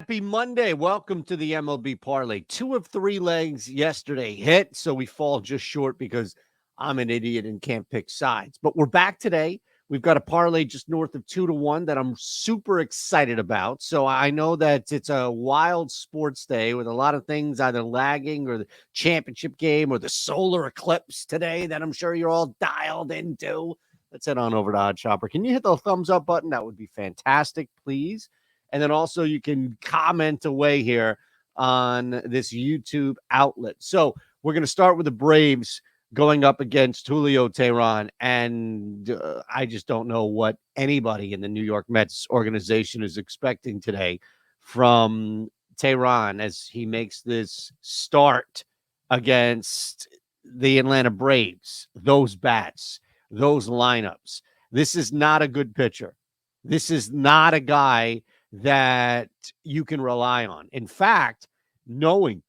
Happy Monday. Welcome to the MLB Parlay. 2 of 3 legs yesterday hit, so we fall just short because I'm an idiot and can't pick sides. But we're back today. We've got a parlay just north of 2-1 that I'm super excited about. So I know that it's a wild sports day with a lot of things either lagging or the championship game or the solar eclipse today that I'm sure you're all dialed into. Let's head on over to OddsShopper. Can you hit the thumbs up button? That would be fantastic, please. And then also you can comment away here on this YouTube outlet. So we're going to start with the Braves going up against Julio Teheran. And I just don't know what anybody in the New York Mets organization is expecting today from Teheran as he makes this start against the Atlanta Braves, those bats, those lineups. This is not a good pitcher. This is not a guy that you can rely on. In fact, knowing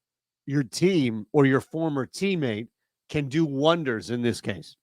your team or your former teammate can do wonders in this case.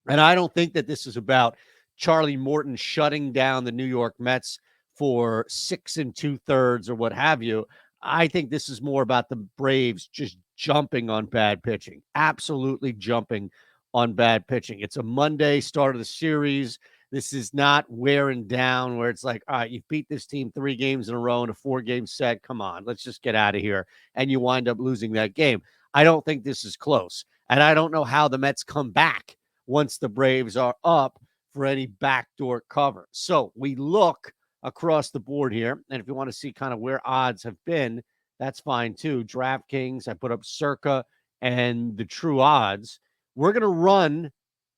And I don't think that this is about Charlie Morton shutting down the New York Mets for 6 2/3 or what have you. I think this is more about the Braves just jumping on bad pitching, absolutely jumping on bad pitching. It's a Monday start of the series. This is not wearing down where it's like, all right, you've beat this team 3 games in a row in a 4-game set. Come on, let's just get out of here. And you wind up losing that game. I don't think this is close. And I don't know how the Mets come back once the Braves are up for any backdoor cover. So we look across the board here. And if you want to see kind of where odds have been, that's fine too. DraftKings, I put up Circa and the true odds. We're going to run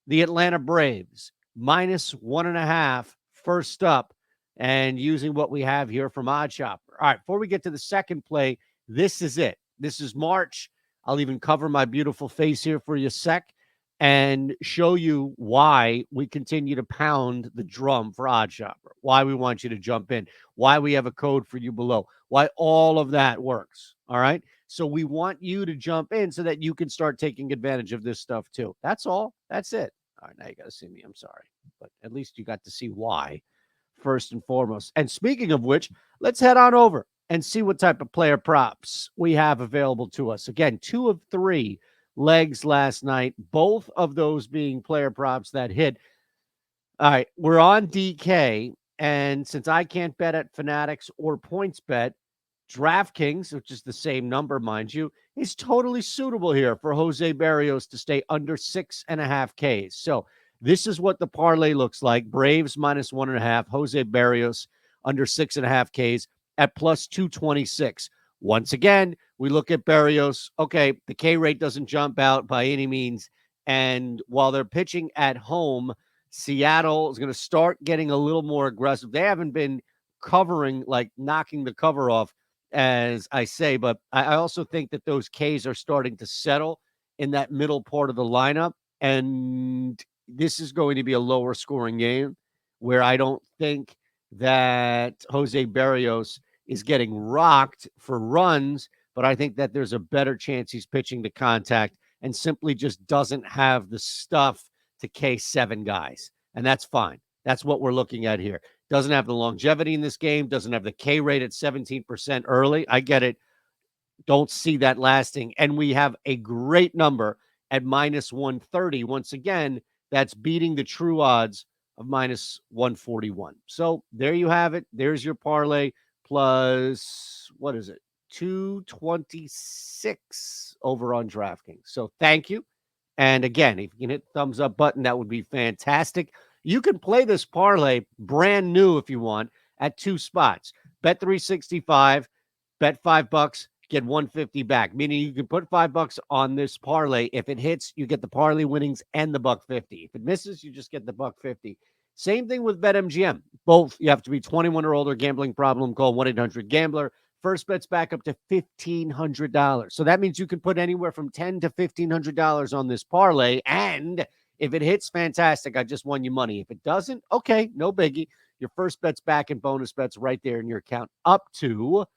the Atlanta Braves -1.5 first up, and using what we have here from OddsShopper. All right, before we get to the second play, this is it. This is March. I'll even cover my beautiful face here for you a sec and show you why we continue to pound the drum for OddsShopper, why we want you to jump in, why we have a code for you below, why all of that works. All right. So we want you to jump in so that you can start taking advantage of this stuff too. That's all. That's it. All right, now you got to see me. I'm sorry. But at least you got to see why, first and foremost. And speaking of which, let's head on over and see what type of player props we have available to us. Again, 2 of 3 legs last night, both of those being player props that hit. All right, we're on DK. And since I can't bet at Fanatics or PointsBet, DraftKings, which is the same number, mind you, is totally suitable here for Jose Berrios to stay under 6.5 Ks. So this is what the parlay looks like. Braves -1.5, Jose Berrios under 6.5 Ks at +226. Once again, we look at Berrios. Okay, the K rate doesn't jump out by any means. And while they're pitching at home, Seattle is going to start getting a little more aggressive. They haven't been covering, like knocking the cover off, as I say, but I also think that those Ks are starting to settle in that middle part of the lineup. And this is going to be a lower scoring game where I don't think that Jose Berrios is getting rocked for runs, but I think that there's a better chance he's pitching to contact and simply just doesn't have the stuff to K7 guys. And that's fine. That's what we're looking at here. Doesn't have the longevity in this game. Doesn't have the K rate at 17% early. I get it. Don't see that lasting. And we have a great number at -130. Once again, that's beating the true odds of -141. So there you have it. There's your parlay plus, what is it? 226 over on DraftKings. So thank you. And again, if you can hit the thumbs up button, that would be fantastic. You can play this parlay brand new if you want at 2 spots. Bet 365, bet $5, get 150 back. Meaning you can put $5 on this parlay. If it hits, you get the parlay winnings and the $1.50. If it misses, you just get the $1.50. Same thing with BetMGM. Both, you have to be 21 or older. Gambling problem, call 1-800-GAMBLER. First bet's back up to $1,500. So that means you can put anywhere from $10 to $1,500 on this parlay. And if it hits, fantastic. I just won you money. If it doesn't, okay, no biggie. Your first bet's back and bonus bets right there in your account up to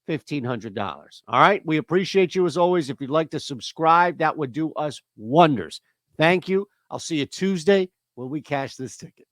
$1,500. All right. We appreciate you as always. If you'd like to subscribe, that would do us wonders. Thank you. I'll see you Tuesday when we cash this ticket.